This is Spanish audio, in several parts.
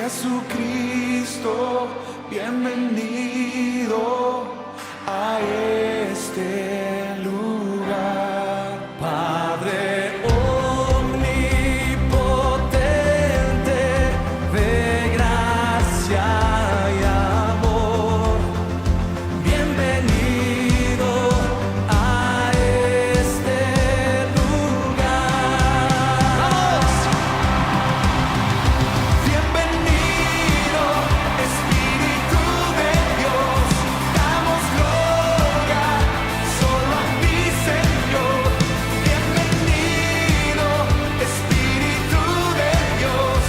Jesucristo, bienvenido a este lugar. Padre omnipotente, de gracia y amor, bienvenido a este lugar. ¡Vamos! Bienvenido, Espíritu de Dios, damos gloria solo a ti, Señor. Bienvenido, Espíritu de Dios,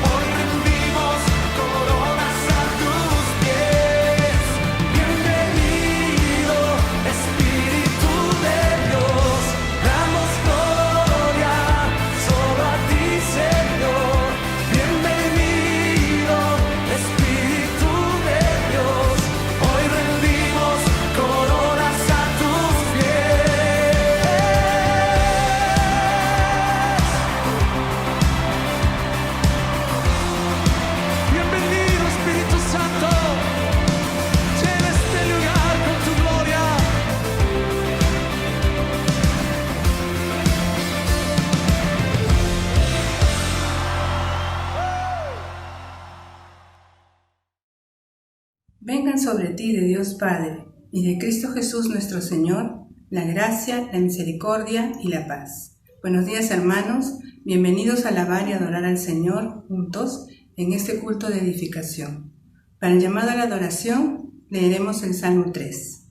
hoy rendimos coronas a tus pies. Bienvenido, Espíritu de Dios, damos gloria solo a ti, Señor. Bienvenido, Espíritu de Dios, hoy rendimos coronas a tus pies. Bienvenido, Espíritu Santo, llena este lugar con tu gloria. Vengan sobre ti de Dios Padre y de Cristo Jesús nuestro Señor, la gracia, la misericordia y la paz. Buenos días, hermanos, bienvenidos a alabar y adorar al Señor juntos en este culto de edificación. Para el llamado a la adoración leeremos el Salmo 3.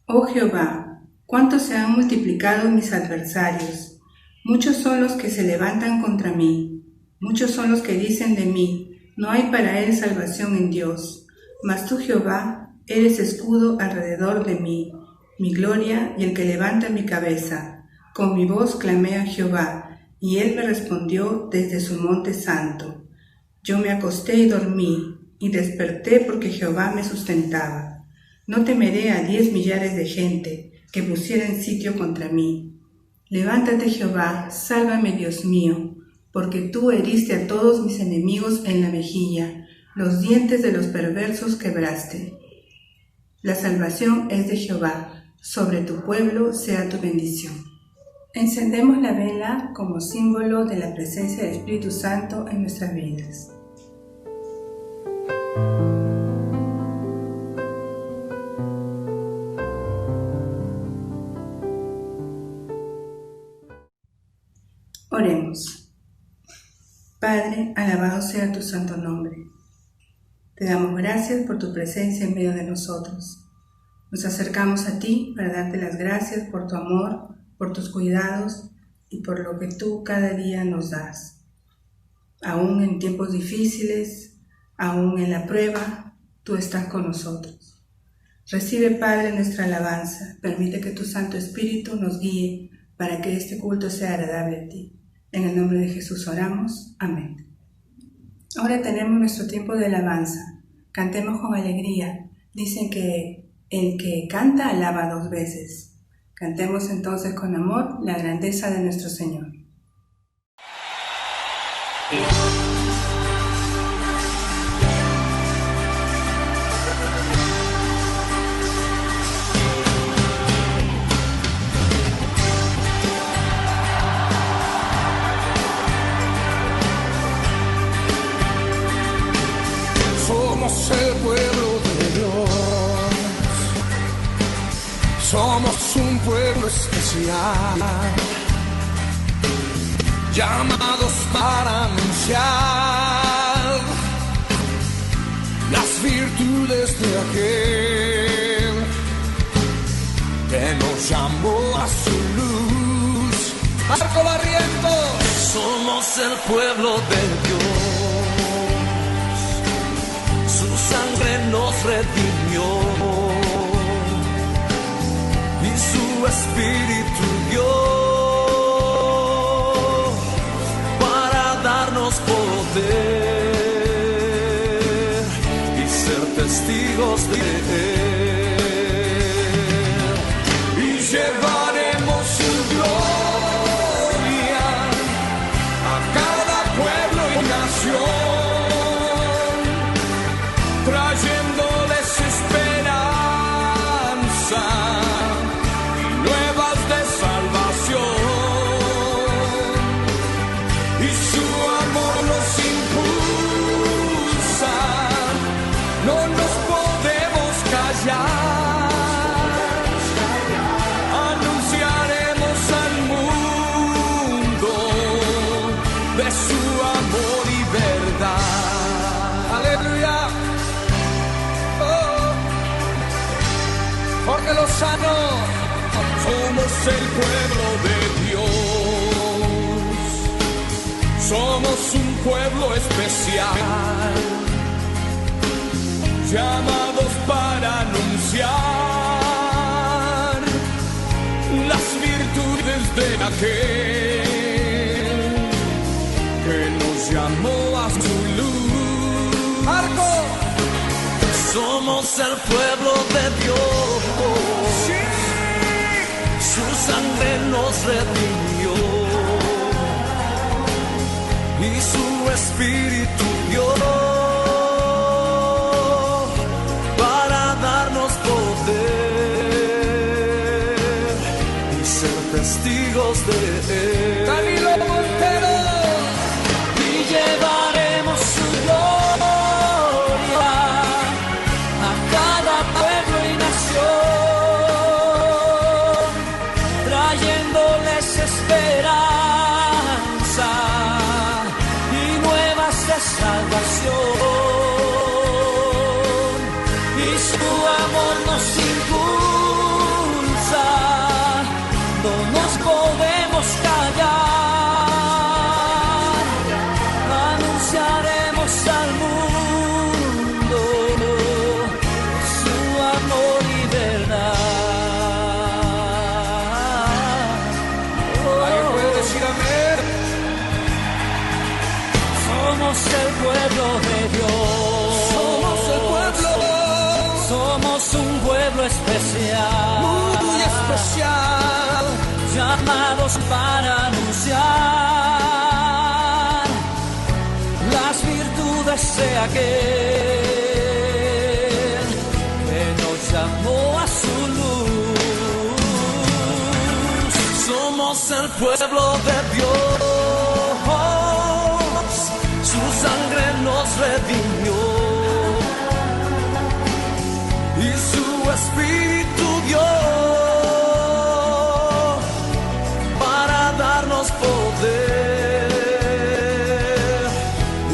Oh Jehová, cuánto se han multiplicado mis adversarios, muchos son los que se levantan contra mí, muchos son los que dicen de mí, no hay para él salvación en Dios. Mas tú, Jehová, eres escudo alrededor de mí, mi gloria y el que levanta mi cabeza. Con mi voz clamé a Jehová, y él me respondió desde su monte santo. Yo me acosté y dormí, y desperté porque Jehová me sustentaba. No temeré a 10 millares de gente que pusieren sitio contra mí. Levántate, Jehová, sálvame, Dios mío, porque tú heriste a todos mis enemigos en la mejilla, los dientes de los perversos quebraste. La salvación es de Jehová, sobre tu pueblo sea tu bendición. Encendemos la vela como símbolo de la presencia del Espíritu Santo en nuestras vidas. Oremos. Padre, alabado sea tu santo nombre. Te damos gracias por tu presencia en medio de nosotros. Nos acercamos a ti para darte las gracias por tu amor, por tus cuidados y por lo que tú cada día nos das. Aún en tiempos difíciles, aún en la prueba, tú estás con nosotros. Recibe, Padre, nuestra alabanza. Permite que tu Santo Espíritu nos guíe para que este culto sea agradable a ti. En el nombre de Jesús oramos. Amén. Ahora tenemos nuestro tiempo de alabanza. Cantemos con alegría. Dicen que el que canta alaba 2 veces. Cantemos entonces con amor la grandeza de nuestro Señor. Somos el pueblo de Dios, somos un pueblo especial, llamados para anunciar las virtudes de aquel que nos llamó a su luz. Marco Barrientos, somos el pueblo de Dios. Su sangre nos redimió y su espíritu dio para darnos poder y ser testigos de él. Y llevaremos su gloria a cada pueblo y nación. y su amor nos impulsa. No nos podemos callar, anunciaremos al mundo de su amor y verdad. Aleluya. Oh. Porque los sanos somos el pueblo de Dios, somos un pueblo especial, llamados para anunciar las virtudes de aquel que nos llamó a su luz. Marco, somos el pueblo de Dios, sí. Su sangre nos redimió y su espíritu dio para darnos poder y ser testigos de él. Camilo Montero. Y llevaremos su gloria a cada pueblo y nación, trayéndoles esperanza y nuevas de salvación. Y su amor nos impulsa, no nos podemos callar, anunciaremos al mundo su amor y verdad. ¿Alguien puede decir amén? Somos el pueblo de Dios, somos el pueblo, somos un pueblo especial, muy especial, llamados para anunciar las virtudes de aquel que nos llamó a su luz. Somos el pueblo de Dios, su sangre nos redimió y su espíritu dio para darnos poder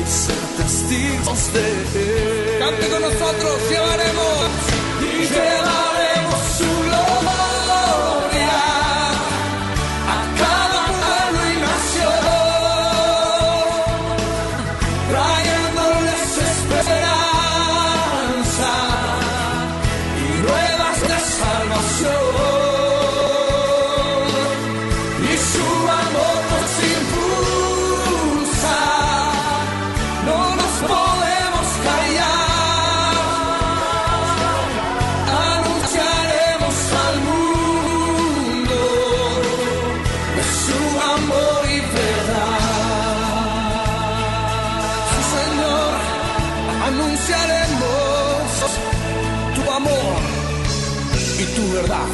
y ser testigos de él. Cante con nosotros, llevaremos su gloria a cada pueblo y nación, trayéndoles esperanza y nuevas de salvación. Y su amor nos impulsa, no nos podemos callar, anunciaremos al mundo de su amor y verdad. Sí, Señor, anunciaremos tu amor y tu verdad.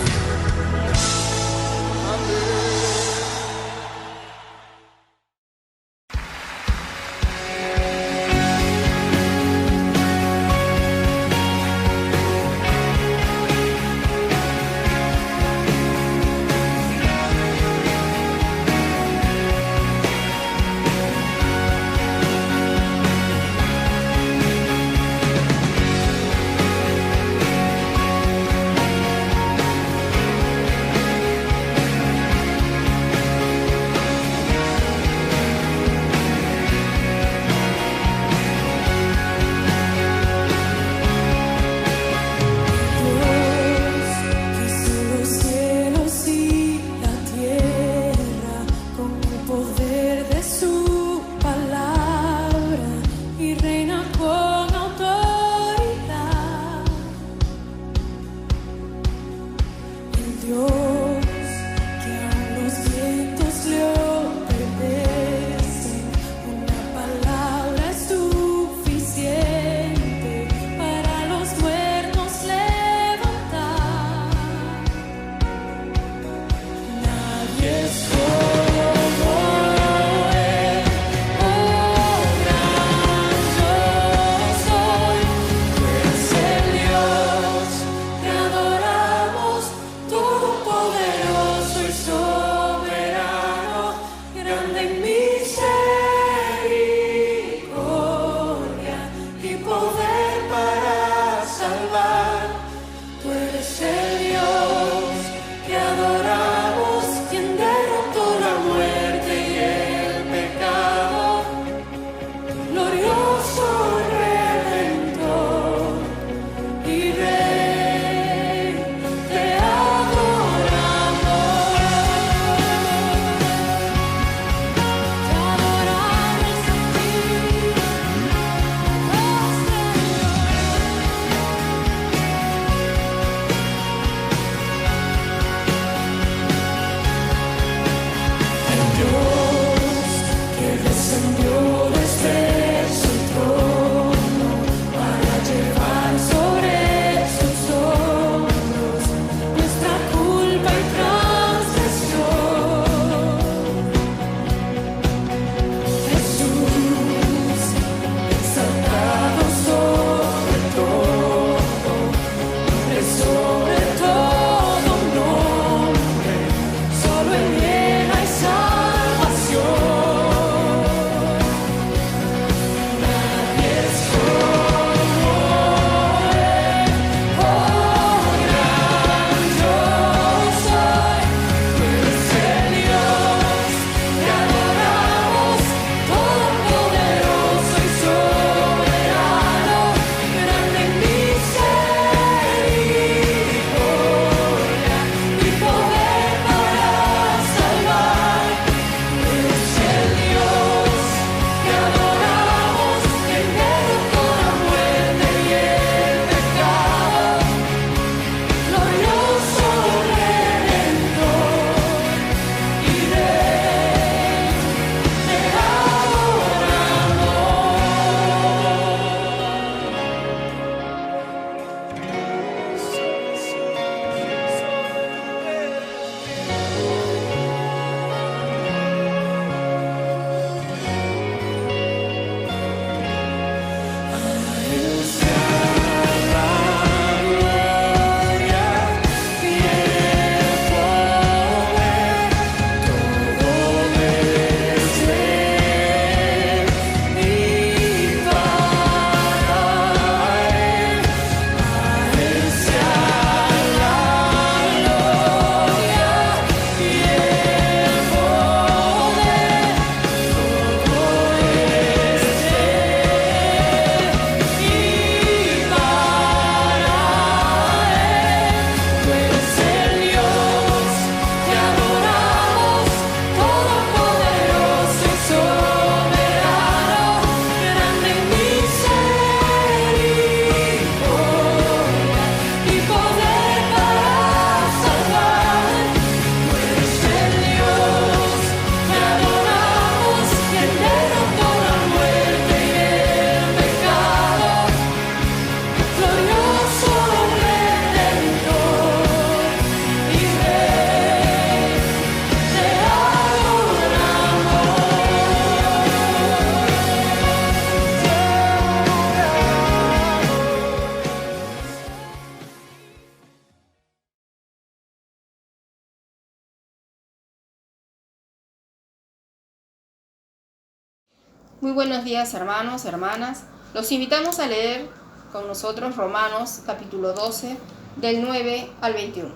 Muy buenos días, hermanos, hermanas. Los invitamos a leer con nosotros Romanos capítulo 12, del 9 al 21.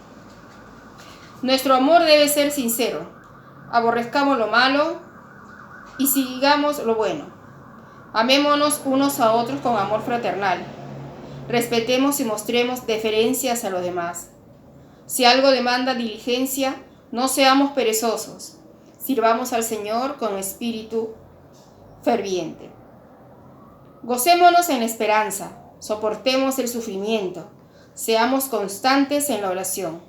Nuestro amor debe ser sincero. Aborrezcamos lo malo y sigamos lo bueno. Amémonos unos a otros con amor fraternal. Respetemos y mostremos deferencias a los demás. Si algo demanda diligencia, no seamos perezosos. Sirvamos al Señor con espíritu ferviente. Gocémonos en la esperanza, soportemos el sufrimiento, seamos constantes en la oración.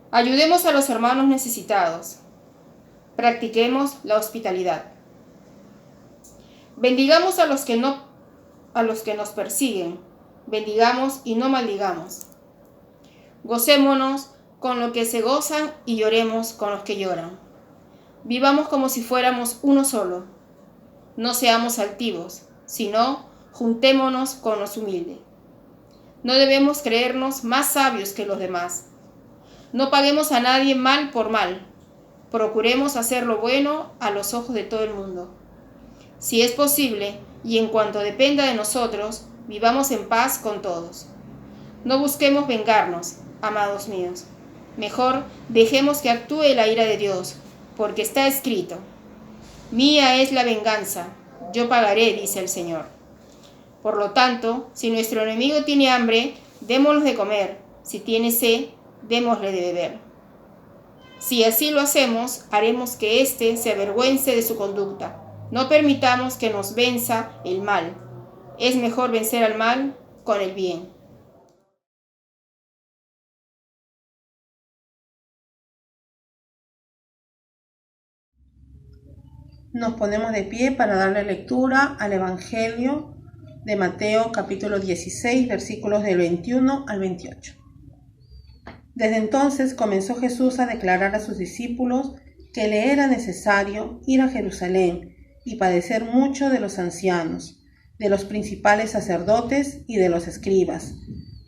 Ayudemos a los hermanos necesitados. Practiquemos la hospitalidad. Bendigamos a los que nos persiguen. Bendigamos y no maldigamos. Gocémonos con los que se gozan y lloremos con los que lloran. Vivamos como si fuéramos uno solo. No seamos altivos, sino juntémonos con los humildes. No debemos creernos más sabios que los demás. No paguemos a nadie mal por mal. Procuremos hacer lo bueno a los ojos de todo el mundo. Si es posible, y en cuanto dependa de nosotros, vivamos en paz con todos. No busquemos vengarnos, amados míos. Mejor dejemos que actúe la ira de Dios, porque está escrito: mía es la venganza, yo pagaré, dice el Señor. Por lo tanto, si nuestro enemigo tiene hambre, démosle de comer. Si tiene sed, démosle de beber. Si así lo hacemos, haremos que éste se avergüence de su conducta. No permitamos que nos venza el mal. Es mejor vencer al mal con el bien. Nos ponemos de pie para darle lectura al Evangelio de Mateo capítulo 16, versículos del 21 al 28. Desde entonces comenzó Jesús a declarar a sus discípulos que le era necesario ir a Jerusalén y padecer mucho de los ancianos, de los principales sacerdotes y de los escribas,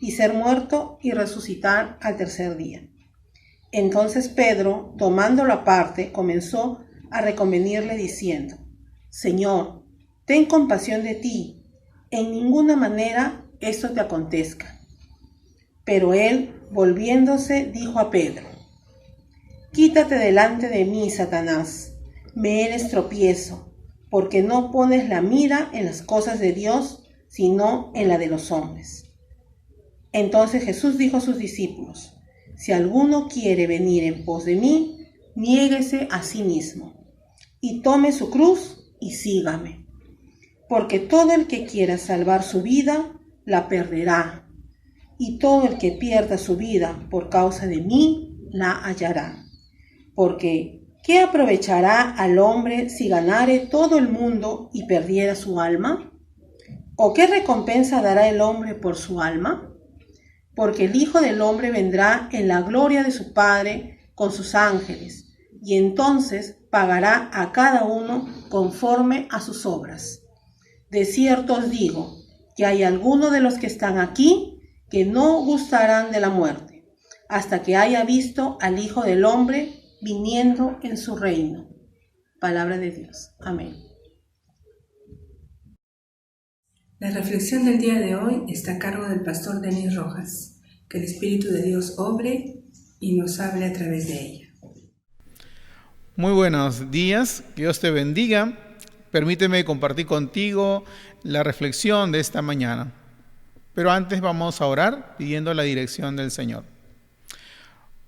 y ser muerto y resucitar al tercer día. Entonces Pedro, tomándolo aparte, comenzó a reconvenirle diciendo: Señor, ten compasión de ti, en ninguna manera esto te acontezca. Pero él, volviéndose, dijo a Pedro: Quítate delante de mí, Satanás, me eres tropiezo, porque no pones la mira en las cosas de Dios, sino en la de los hombres. Entonces Jesús dijo a sus discípulos: Si alguno quiere venir en pos de mí, niéguese a sí mismo, y tome su cruz y sígame. Porque todo el que quiera salvar su vida, la perderá, y todo el que pierda su vida por causa de mí, la hallará. Porque, ¿qué aprovechará al hombre si ganare todo el mundo y perdiera su alma? ¿O qué recompensa dará el hombre por su alma? Porque el Hijo del Hombre vendrá en la gloria de su Padre con sus ángeles, y entonces pagará a cada uno conforme a sus obras. De cierto os digo que hay algunos de los que están aquí que no gustarán de la muerte, hasta que haya visto al Hijo del Hombre viniendo en su reino. Palabra de Dios. Amén. La reflexión del día de hoy está a cargo del pastor Denis Rojas. Que el Espíritu de Dios obre y nos hable a través de ella. Muy buenos días, que Dios te bendiga. Permíteme compartir contigo la reflexión de esta mañana. Pero antes vamos a orar pidiendo la dirección del Señor.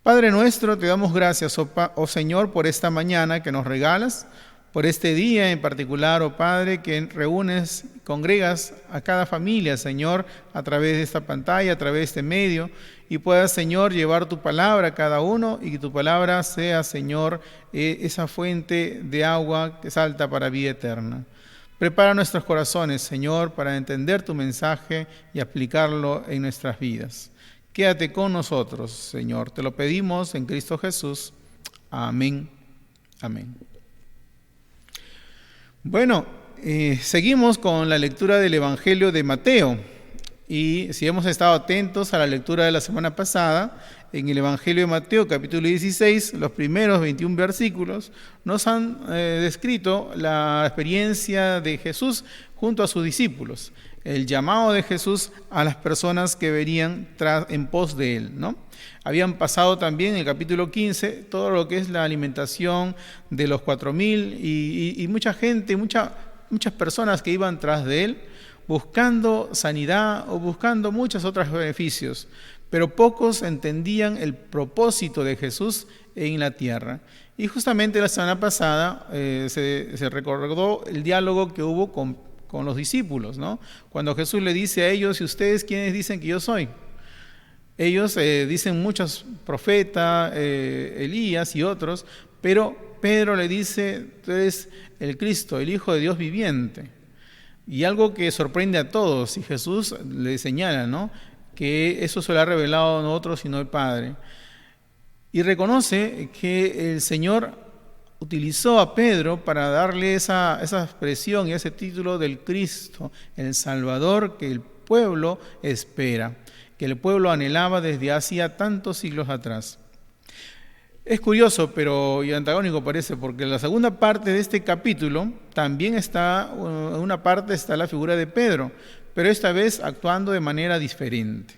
Padre nuestro, te damos gracias, oh Señor, por esta mañana que nos regalas, por este día en particular, oh Padre, que reúnes, congregas a cada familia, Señor, a través de esta pantalla, a través de este medio, y puedas, Señor, llevar tu palabra a cada uno y que tu palabra sea, Señor, esa fuente de agua que salta para vida eterna. Prepara nuestros corazones, Señor, para entender tu mensaje y aplicarlo en nuestras vidas. Quédate con nosotros, Señor. Te lo pedimos en Cristo Jesús. Amén. Amén. Bueno, seguimos con la lectura del Evangelio de Mateo. Y si hemos estado atentos a la lectura de la semana pasada, en el Evangelio de Mateo, capítulo 16, los primeros 21 versículos nos han descrito la experiencia de Jesús junto a sus discípulos, el llamado de Jesús a las personas que venían en pos de él, ¿no? Habían pasado también en el capítulo 15 todo lo que es la alimentación de los 4.000 y mucha gente, muchas personas que iban tras de él buscando sanidad o buscando muchos otros beneficios, pero pocos entendían el propósito de Jesús en la tierra. Y justamente la semana pasada se recordó el diálogo que hubo con los discípulos, ¿no? Cuando Jesús le dice a ellos: ¿y ustedes quiénes dicen que yo soy? Ellos dicen muchos profetas, Elías y otros, pero Pedro le dice: tú eres el Cristo, el Hijo de Dios viviente. Y algo que sorprende a todos, y Jesús le señala, ¿no?, que eso se lo ha revelado no otro sino el Padre. Y reconoce que el Señor utilizó a Pedro para darle esa expresión y ese título del Cristo, el Salvador que el pueblo espera, que el pueblo anhelaba desde hacía tantos siglos atrás. Es curioso, y antagónico parece, porque en la segunda parte de este capítulo también está, en una parte está la figura de Pedro, pero esta vez actuando de manera diferente,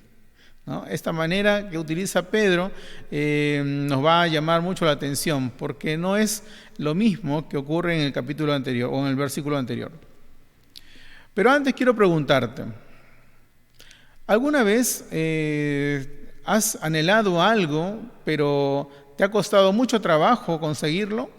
¿no? Esta manera que utiliza Pedro nos va a llamar mucho la atención, porque no es lo mismo que ocurre en el capítulo anterior o en el versículo anterior. Pero antes quiero preguntarte, ¿alguna vez has anhelado algo, pero te ha costado mucho trabajo conseguirlo?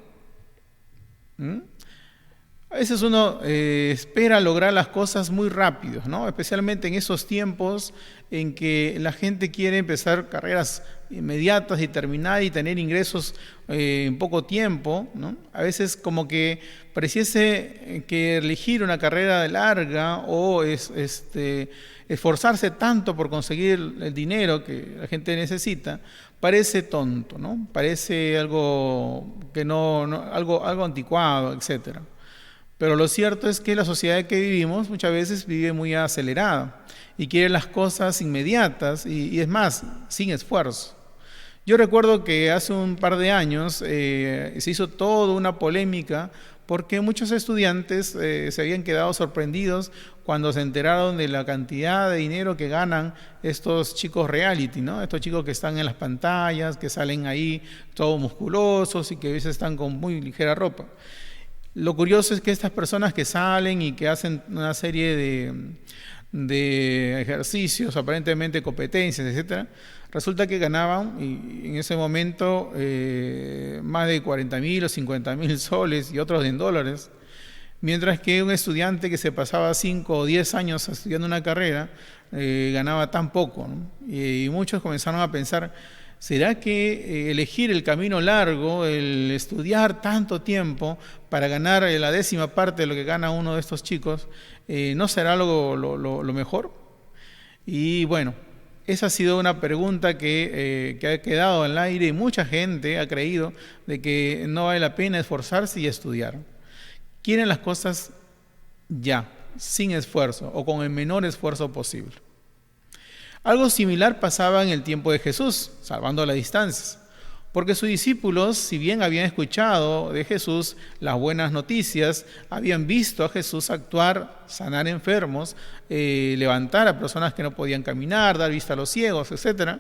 A veces uno espera lograr las cosas muy rápido, ¿no? Especialmente en esos tiempos en que la gente quiere empezar carreras inmediatas y terminar y tener ingresos en poco tiempo, ¿no? A veces como que pareciese que elegir una carrera larga o esforzarse tanto por conseguir el dinero que la gente necesita parece tonto, ¿no? Parece algo que algo anticuado, etcétera. Pero lo cierto es que la sociedad en que vivimos muchas veces vive muy acelerada y quiere las cosas inmediatas y es más, sin esfuerzo. Yo recuerdo que hace un par de años se hizo toda una polémica porque muchos estudiantes se habían quedado sorprendidos cuando se enteraron de la cantidad de dinero que ganan estos chicos reality, ¿no? Estos chicos que están en las pantallas, que salen ahí todos musculosos y que a veces están con muy ligera ropa. Lo curioso es que estas personas que salen y que hacen una serie de ejercicios, aparentemente competencias, etcétera, resulta que ganaban y en ese momento más de 40.000 o 50.000 soles y otros en dólares, mientras que un estudiante que se pasaba 5 o 10 años estudiando una carrera ganaba tan poco, ¿no? Y muchos comenzaron a pensar: ¿será que elegir el camino largo, el estudiar tanto tiempo para ganar la 10ª parte de lo que gana uno de estos chicos, no será lo mejor? Y bueno, esa ha sido una pregunta que ha quedado en el aire y mucha gente ha creído de que no vale la pena esforzarse y estudiar. Quieren las cosas ya, sin esfuerzo o con el menor esfuerzo posible. Algo similar pasaba en el tiempo de Jesús, salvando las distancias, porque sus discípulos, si bien habían escuchado de Jesús las buenas noticias, habían visto a Jesús actuar, sanar enfermos, levantar a personas que no podían caminar, dar vista a los ciegos, etc.,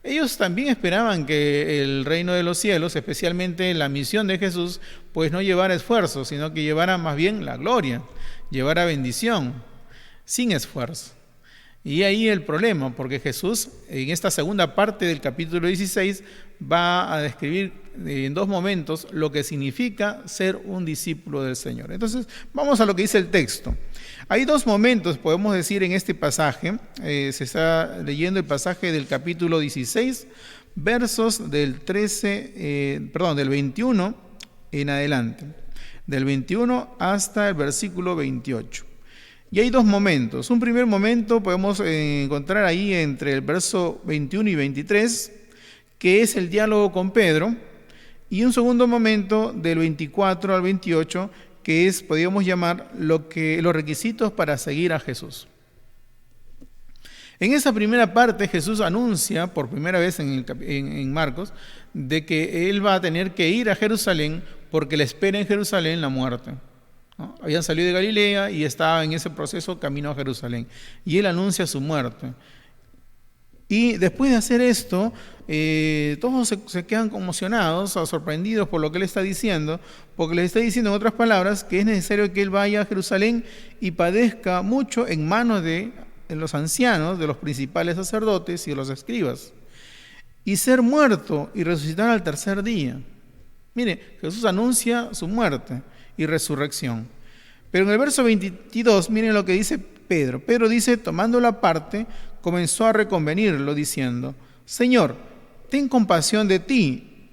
ellos también esperaban que el reino de los cielos, especialmente la misión de Jesús, pues no llevara esfuerzo, sino que llevara más bien la gloria, llevara bendición, sin esfuerzo. Y ahí el problema, porque Jesús en esta segunda parte del capítulo 16 va a describir en 2 momentos lo que significa ser un discípulo del Señor. Entonces vamos a lo que dice el texto. Hay 2 momentos, podemos decir, en este pasaje. Se está leyendo el pasaje del capítulo 16, versos del 21 en adelante, del 21 hasta el versículo 28. Y hay 2 momentos. Un primer momento podemos encontrar ahí entre el verso 21 y 23, que es el diálogo con Pedro, y un segundo momento del 24 al 28, que es, podríamos llamar, los requisitos para seguir a Jesús. En esa primera parte Jesús anuncia por primera vez en Marcos de que Él va a tener que ir a Jerusalén porque le espera en Jerusalén la muerte, ¿no? Habían salido de Galilea y estaba en ese proceso camino a Jerusalén. Y Él anuncia su muerte. Y después de hacer esto, todos se quedan conmocionados o sorprendidos por lo que Él está diciendo, porque les está diciendo en otras palabras que es necesario que Él vaya a Jerusalén y padezca mucho en manos de los ancianos, de los principales sacerdotes y de los escribas, y ser muerto y resucitar al tercer día. Mire, Jesús anuncia su muerte y resurrección. Pero en el verso 22, miren lo que dice Pedro. Pedro dice, tomándola aparte, comenzó a reconvenirlo, diciendo: Señor, ten compasión de ti,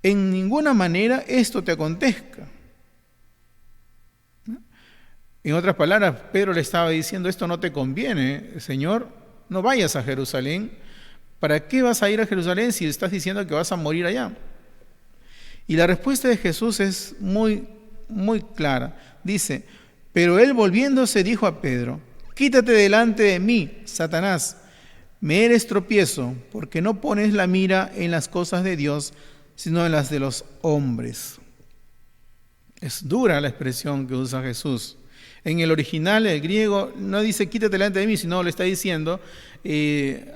en ninguna manera esto te acontezca. En otras palabras, Pedro le estaba diciendo: esto no te conviene, Señor, no vayas a Jerusalén. ¿Para qué vas a ir a Jerusalén si estás diciendo que vas a morir allá? Y la respuesta de Jesús es muy clara. Dice: pero él volviéndose dijo a Pedro: quítate delante de mí, Satanás, me eres tropiezo, porque no pones la mira en las cosas de Dios, sino en las de los hombres. Es dura la expresión que usa Jesús. En el original, el griego, no dice quítate delante de mí, sino le está diciendo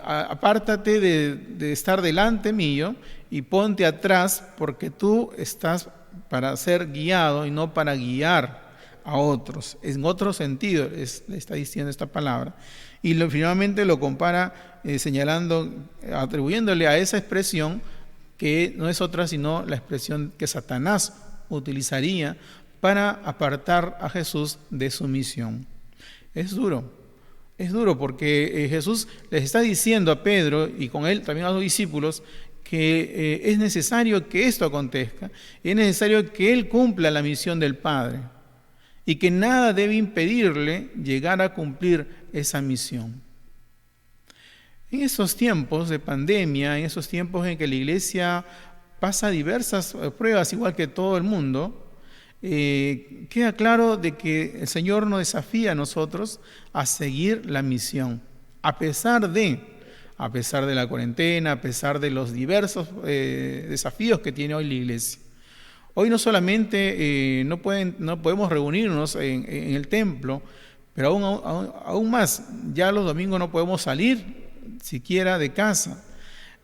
apártate de estar delante mío y ponte atrás, porque tú estás para ser guiado y no para guiar a otros. En otro sentido le está diciendo esta palabra. Y finalmente lo compara atribuyéndole a esa expresión que no es otra sino la expresión que Satanás utilizaría para apartar a Jesús de su misión. Es duro porque Jesús les está diciendo a Pedro y con él también a los discípulos que es necesario que esto acontezca, es necesario que él cumpla la misión del Padre y que nada debe impedirle llegar a cumplir esa misión. En esos tiempos de pandemia, en esos tiempos en que la iglesia pasa diversas pruebas igual que todo el mundo, queda claro de que el Señor nos desafía a nosotros a seguir la misión, a pesar de la cuarentena, a pesar de los diversos desafíos que tiene hoy la iglesia. Hoy no solamente no podemos reunirnos en el templo, pero aún más, ya los domingos no podemos salir siquiera de casa.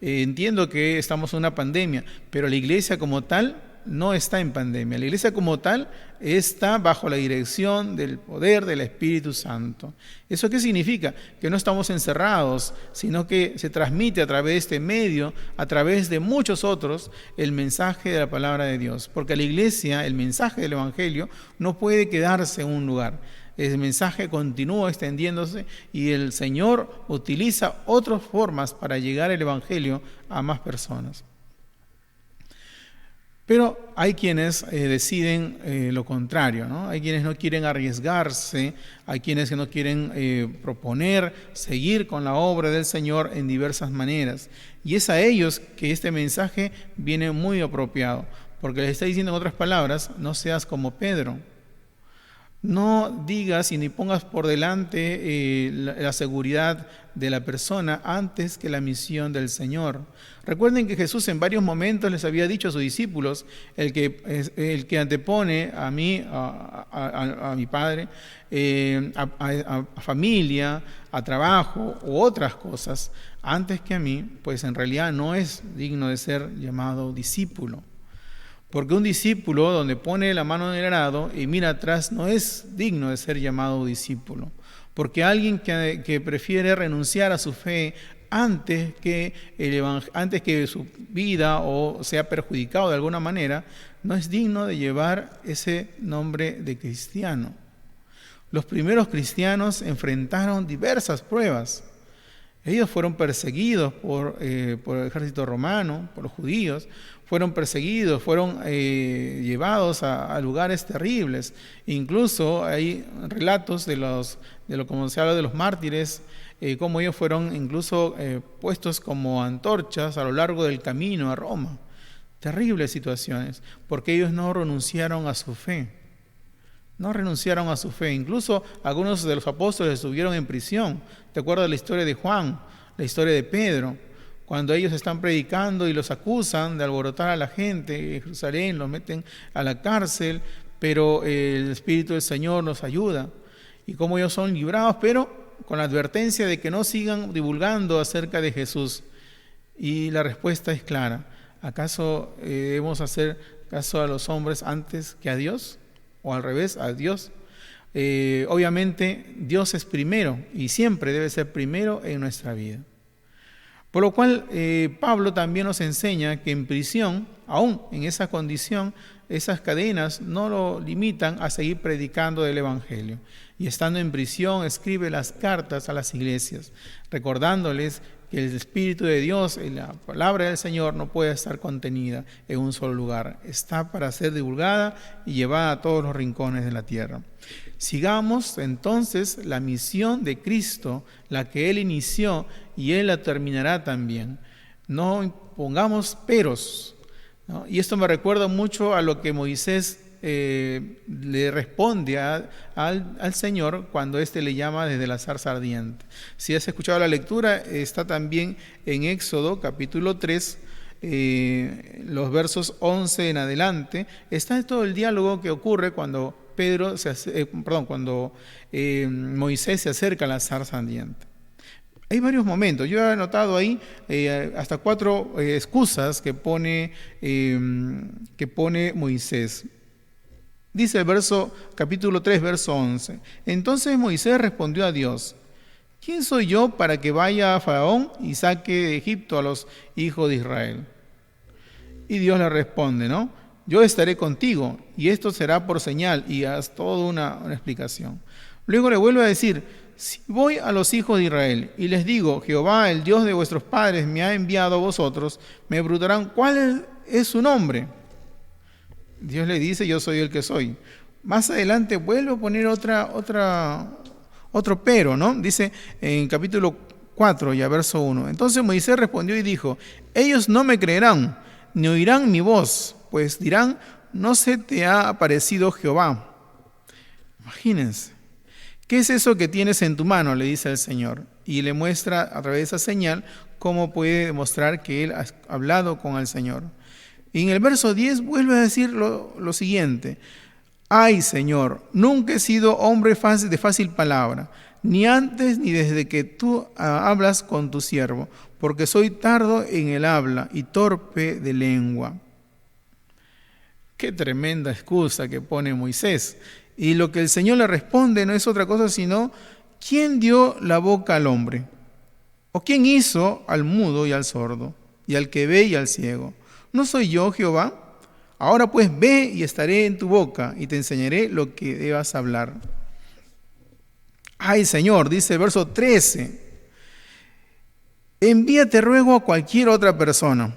Entiendo que estamos en una pandemia, pero la iglesia como tal no está en pandemia. La iglesia como tal está bajo la dirección del poder del Espíritu Santo. ¿Eso qué significa? Que no estamos encerrados, sino que se transmite a través de este medio, a través de muchos otros, el mensaje de la palabra de Dios. Porque la iglesia, el mensaje del Evangelio, no puede quedarse en un lugar. El mensaje continúa extendiéndose y el Señor utiliza otras formas para llegar el Evangelio a más personas. Pero hay quienes deciden lo contrario, ¿no? Hay quienes no quieren arriesgarse, hay quienes no quieren proponer, seguir con la obra del Señor en diversas maneras. Y es a ellos que este mensaje viene muy apropiado, porque les está diciendo en otras palabras: no seas como Pedro. No digas y ni pongas por delante la seguridad de la persona antes que la misión del Señor. Recuerden que Jesús en varios momentos les había dicho a sus discípulos: el que antepone a mí, a mi Padre, a familia, a trabajo u otras cosas, antes que a mí, pues en realidad no es digno de ser llamado discípulo. Porque un discípulo donde pone la mano en el arado y mira atrás no es digno de ser llamado discípulo. Porque alguien que prefiere renunciar a su fe antes que su vida o sea perjudicado de alguna manera, no es digno de llevar ese nombre de cristiano. Los primeros cristianos enfrentaron diversas pruebas. Ellos fueron perseguidos por el ejército romano, por los judíos, fueron perseguidos, fueron llevados a lugares terribles. Incluso hay relatos como se habla de los mártires, cómo ellos fueron incluso puestos como antorchas a lo largo del camino a Roma. Terribles situaciones, porque ellos no renunciaron a su fe. No renunciaron a su fe. Incluso algunos de los apóstoles estuvieron en prisión. ¿Te acuerdas de la historia de Juan? La historia de Pedro. Cuando ellos están predicando y los acusan de alborotar a la gente en Jerusalén, los meten a la cárcel, pero el Espíritu del Señor nos ayuda. Y como ellos son librados, pero con la advertencia de que no sigan divulgando acerca de Jesús. Y la respuesta es clara. ¿Acaso debemos hacer caso a los hombres antes que a Dios? ¿O al revés, a Dios? Obviamente Dios es primero y siempre debe ser primero en nuestra vida. Por lo cual Pablo también nos enseña que en prisión, aún en esa condición, esas cadenas no lo limitan a seguir predicando del Evangelio. Y estando en prisión escribe las cartas a las iglesias, recordándoles que el Espíritu de Dios y la palabra del Señor no puede estar contenida en un solo lugar. Está para ser divulgada y llevada a todos los rincones de la tierra. Sigamos entonces la misión de Cristo, la que Él inició y Él la terminará también. No pongamos peros, ¿no? Y esto me recuerda mucho a lo que Moisés le responde al Señor cuando éste le llama desde la zarza ardiente. Si has escuchado la lectura, está también en Éxodo capítulo 3, los versos 11 en adelante. Está todo el diálogo que ocurre cuando Moisés se acerca a la zarza ardiente. Hay varios momentos. Yo he anotado ahí hasta 4 excusas que pone Moisés. Dice el capítulo 3, verso 11. Entonces Moisés respondió a Dios: ¿quién soy yo para que vaya a Faraón y saque de Egipto a los hijos de Israel? Y Dios le responde, ¿no? Yo estaré contigo y esto será por señal, y haz toda una explicación. Luego le vuelve a decir: si voy a los hijos de Israel y les digo, Jehová, el Dios de vuestros padres, me ha enviado a vosotros, me preguntarán, ¿cuál es su nombre? Dios le dice, yo soy el que soy. Más adelante vuelve a poner otro pero, ¿no? Dice en capítulo 4, ya verso 1. Entonces Moisés respondió y dijo: ellos no me creerán, ni oirán mi voz, pues dirán, no se te ha aparecido Jehová. Imagínense. ¿Qué es eso que tienes en tu mano?, le dice el Señor. Y le muestra a través de esa señal cómo puede demostrar que él ha hablado con el Señor. Y en el verso 10 vuelve a decir lo siguiente: ay, Señor, nunca he sido hombre de fácil palabra, ni antes ni desde que tú hablas con tu siervo, porque soy tardo en el habla y torpe de lengua. Qué tremenda excusa que pone Moisés. Y lo que el Señor le responde no es otra cosa sino: ¿quién dio la boca al hombre? ¿O quién hizo al mudo y al sordo, y al que ve y al ciego? ¿No soy yo, Jehová? Ahora pues ve y estaré en tu boca y te enseñaré lo que debas hablar. Ay, Señor, dice el verso 13, envíate ruego a cualquier otra persona.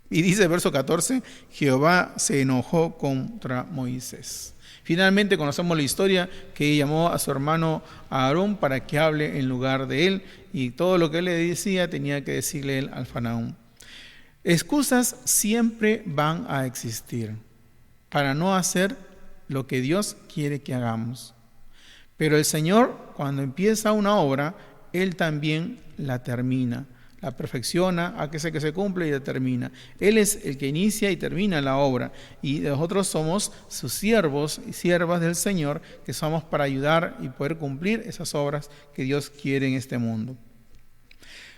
Y dice el verso 14, Jehová se enojó contra Moisés. Finalmente conocemos la historia, que llamó a su hermano Aarón para que hable en lugar de él, y todo lo que él le decía tenía que decirle él al faraón. Excusas siempre van a existir para no hacer lo que Dios quiere que hagamos. Pero el Señor, cuando empieza una obra, Él también la termina, la perfecciona, hace que se cumpla y la termina. Él es el que inicia y termina la obra, y nosotros somos sus siervos y siervas del Señor, que somos para ayudar y poder cumplir esas obras que Dios quiere en este mundo.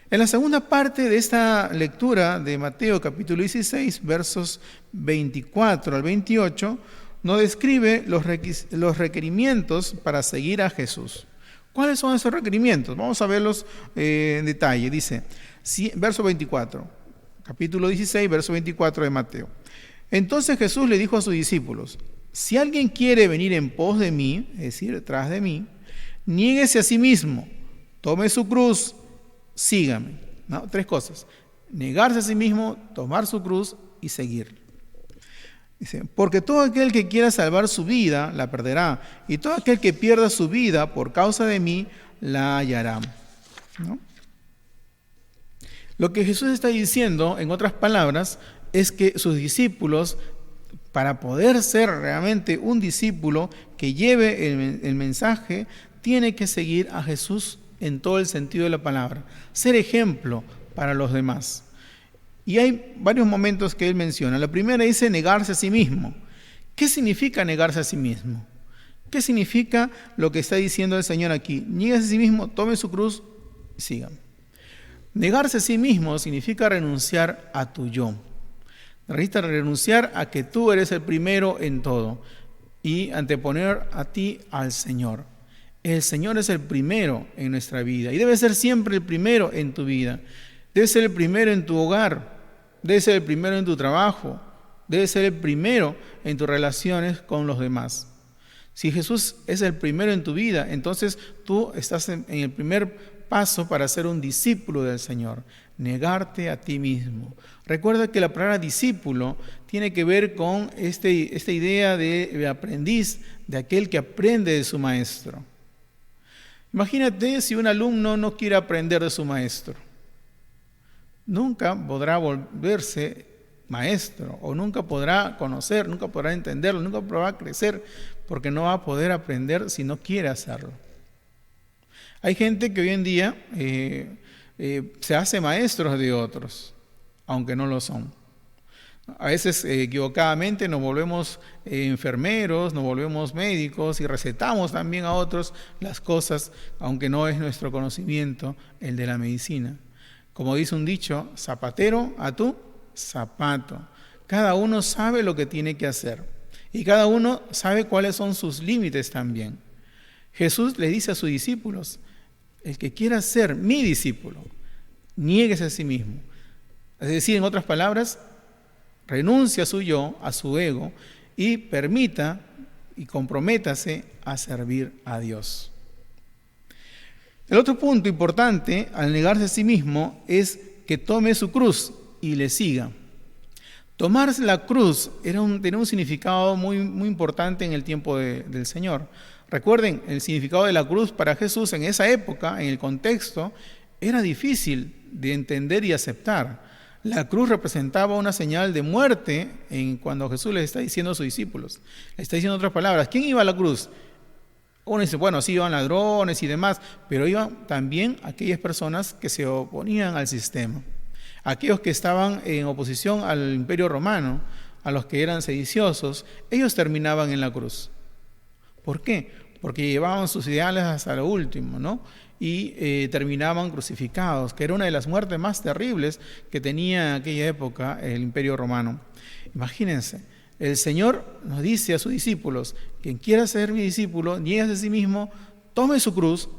En la segunda parte de esta lectura de Mateo capítulo 16, versos 24 al 28, nos describe los requerimientos para seguir a Jesús. ¿Cuáles son esos requerimientos? Vamos a verlos en detalle. Dice, verso 24, capítulo 16, verso 24 de Mateo. Entonces Jesús le dijo a sus discípulos: si alguien quiere venir en pos de mí, es decir, detrás de mí, niéguese a sí mismo, tome su cruz, sígame. ¿No? 3 cosas: negarse a sí mismo, tomar su cruz y seguir. Dice, porque todo aquel que quiera salvar su vida la perderá, y todo aquel que pierda su vida por causa de mí la hallará. ¿No? Lo que Jesús está diciendo, en otras palabras, es que sus discípulos Para poder ser realmente un discípulo que lleve el mensaje, tiene que seguir a Jesús en todo el sentido de la palabra, ser ejemplo para los demás. Y hay varios momentos que él menciona. La primera dice negarse a sí mismo. ¿Qué significa negarse a sí mismo? ¿Qué significa lo que está diciendo el Señor aquí? Niéguese a sí mismo, tome su cruz y sígame. Negarse a sí mismo significa renunciar a tu yo. Necesitas renunciar a que tú eres el primero en todo y anteponer a ti al Señor. El Señor es el primero en nuestra vida y debe ser siempre el primero en tu vida. Debe ser el primero en tu hogar, debe ser el primero en tu trabajo, debe ser el primero en tus relaciones con los demás. Si Jesús es el primero en tu vida, entonces tú estás en el primer paso para ser un discípulo del Señor, negarte a ti mismo. Recuerda que la palabra discípulo tiene que ver con esta idea de aprendiz, de aquel que aprende de su maestro. Imagínate si un alumno no quiere aprender de su maestro. Nunca podrá volverse maestro, o nunca podrá conocer, nunca podrá entenderlo, nunca podrá crecer, porque no va a poder aprender si no quiere hacerlo. Hay gente que hoy en día se hace maestros de otros, aunque no lo son. A veces equivocadamente nos volvemos enfermeros, nos volvemos médicos y recetamos también a otros las cosas, aunque no es nuestro conocimiento el de la medicina. Como dice un dicho, zapatero a tu zapato. Cada uno sabe lo que tiene que hacer y cada uno sabe cuáles son sus límites también. Jesús le dice a sus discípulos, el que quiera ser mi discípulo, niéguese a sí mismo. Es decir, en otras palabras, renuncia a su yo, a su ego, y permita y comprométase a servir a Dios. El otro punto importante al negarse a sí mismo es que tome su cruz y le siga. Tomar la cruz tenía un significado muy importante en el tiempo del Señor. Recuerden, el significado de la cruz para Jesús en esa época, en el contexto, era difícil de entender y aceptar. La cruz representaba una señal de muerte cuando Jesús les está diciendo a sus discípulos. Le está diciendo otras palabras. ¿Quién iba a la cruz? Uno dice, bueno, sí iban ladrones y demás, pero iban también aquellas personas que se oponían al sistema. Aquellos que estaban en oposición al Imperio Romano, a los que eran sediciosos, ellos terminaban en la cruz. ¿Por qué? Porque llevaban sus ideales hasta lo último, ¿no? Y terminaban crucificados, que era una de las muertes más terribles que tenía en aquella época el Imperio Romano. Imagínense, el Señor nos dice a sus discípulos, quien quiera ser mi discípulo, niéguese a sí mismo, tome su cruz,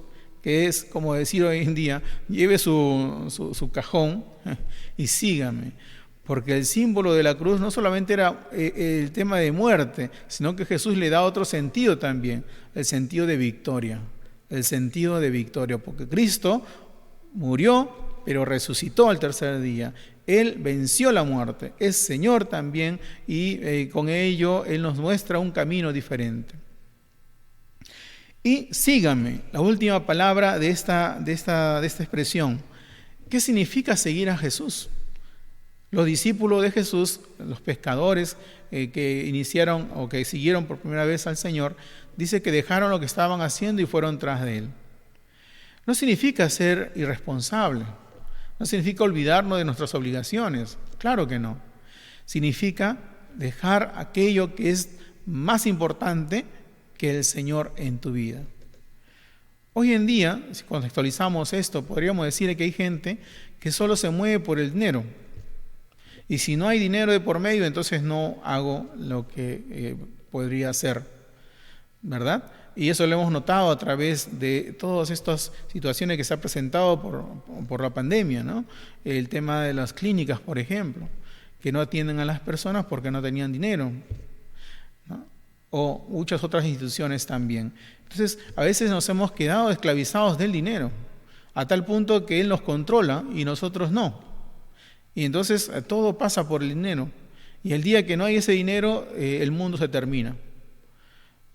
que es como decir hoy en día, lleve su cajón y sígame. Porque el símbolo de la cruz no solamente era el tema de muerte, sino que Jesús le da otro sentido también, el sentido de victoria. El sentido de victoria, porque Cristo murió, pero resucitó al tercer día. Él venció la muerte, es Señor también, y con ello Él nos muestra un camino diferente. Y síganme, la última palabra de esta expresión. ¿Qué significa seguir a Jesús? Los discípulos de Jesús, los pescadores que iniciaron o que siguieron por primera vez al Señor, dice que dejaron lo que estaban haciendo y fueron tras de Él. No significa ser irresponsable, no significa olvidarnos de nuestras obligaciones, claro que no. Significa dejar aquello que es más importante que el Señor en tu vida. Hoy en día, si contextualizamos esto, podríamos decir que hay gente que solo se mueve por el dinero. Y si no hay dinero de por medio, entonces no hago lo que podría hacer, ¿verdad? Y eso lo hemos notado a través de todas estas situaciones que se han presentado por la pandemia, ¿no? El tema de las clínicas, por ejemplo, que no atienden a las personas porque no tenían dinero, ¿no? O muchas otras instituciones también. Entonces, a veces nos hemos quedado esclavizados del dinero, a tal punto que Él nos controla y nosotros no. Y entonces todo pasa por el dinero. Y el día que no hay ese dinero, el mundo se termina.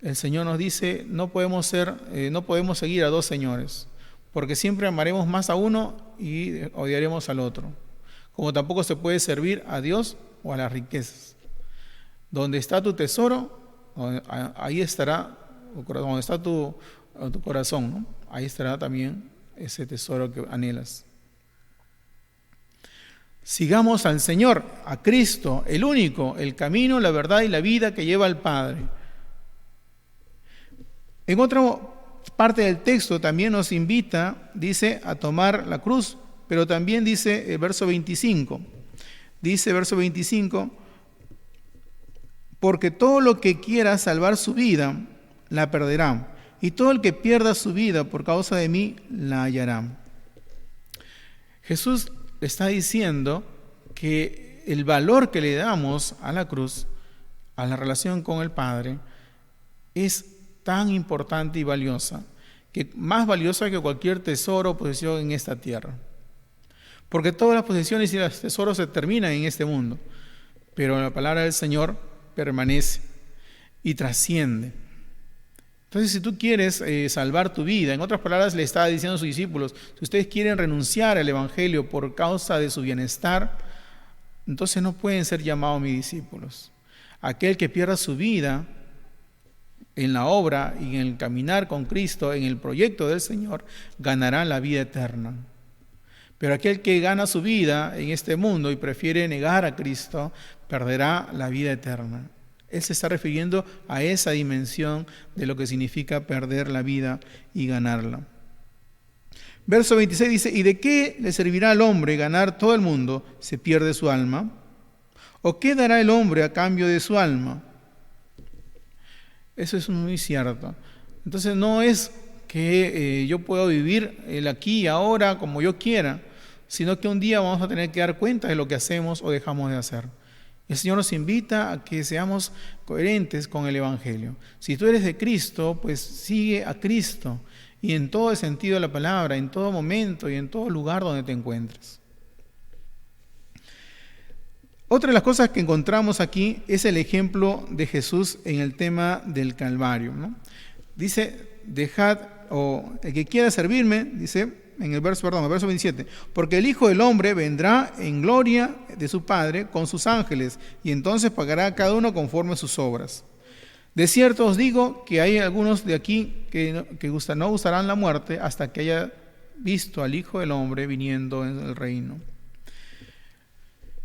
El Señor nos dice, no podemos seguir a dos señores, porque siempre amaremos más a uno y odiaremos al otro. Como tampoco se puede servir a Dios o a las riquezas. Donde está tu tesoro, ahí estará, donde está tu corazón, ¿no? Ahí estará también ese tesoro que anhelas. Sigamos al Señor, a Cristo, el único, el camino, la verdad y la vida que lleva al Padre. En otra parte del texto también nos invita, dice, a tomar la cruz, pero también dice el verso 25. Dice verso 25, porque todo lo que quiera salvar su vida, la perderá, y todo el que pierda su vida por causa de mí, la hallará. Jesús está diciendo que el valor que le damos a la cruz, a la relación con el Padre, es tan importante y valiosa, que más valiosa que cualquier tesoro o posesión en esta tierra. Porque todas las posesiones y los tesoros se terminan en este mundo, pero la palabra del Señor permanece y trasciende. Entonces, si tú quieres salvar tu vida, en otras palabras le estaba diciendo a sus discípulos, si ustedes quieren renunciar al Evangelio por causa de su bienestar, entonces no pueden ser llamados mis discípulos. Aquel que pierda su vida en la obra y en el caminar con Cristo, en el proyecto del Señor, ganará la vida eterna. Pero aquel que gana su vida en este mundo y prefiere negar a Cristo, perderá la vida eterna. Él se está refiriendo a esa dimensión de lo que significa perder la vida y ganarla. Verso 26 dice, ¿y de qué le servirá al hombre ganar todo el mundo si pierde su alma? ¿O qué dará el hombre a cambio de su alma? Eso es muy cierto. Entonces no es que yo pueda vivir el aquí y ahora como yo quiera, sino que un día vamos a tener que dar cuenta de lo que hacemos o dejamos de hacer. El Señor nos invita a que seamos coherentes con el Evangelio. Si tú eres de Cristo, pues sigue a Cristo, y en todo el sentido de la palabra, en todo momento y en todo lugar donde te encuentres. Otra de las cosas que encontramos aquí es el ejemplo de Jesús en el tema del Calvario, ¿no? Dice, dejad, o el que quiera servirme, dice en el verso 27, porque el Hijo del Hombre vendrá en gloria de su Padre con sus ángeles, y entonces pagará a cada uno conforme a sus obras. De cierto os digo que hay algunos de aquí que no gustarán la muerte hasta que haya visto al Hijo del Hombre viniendo en el reino.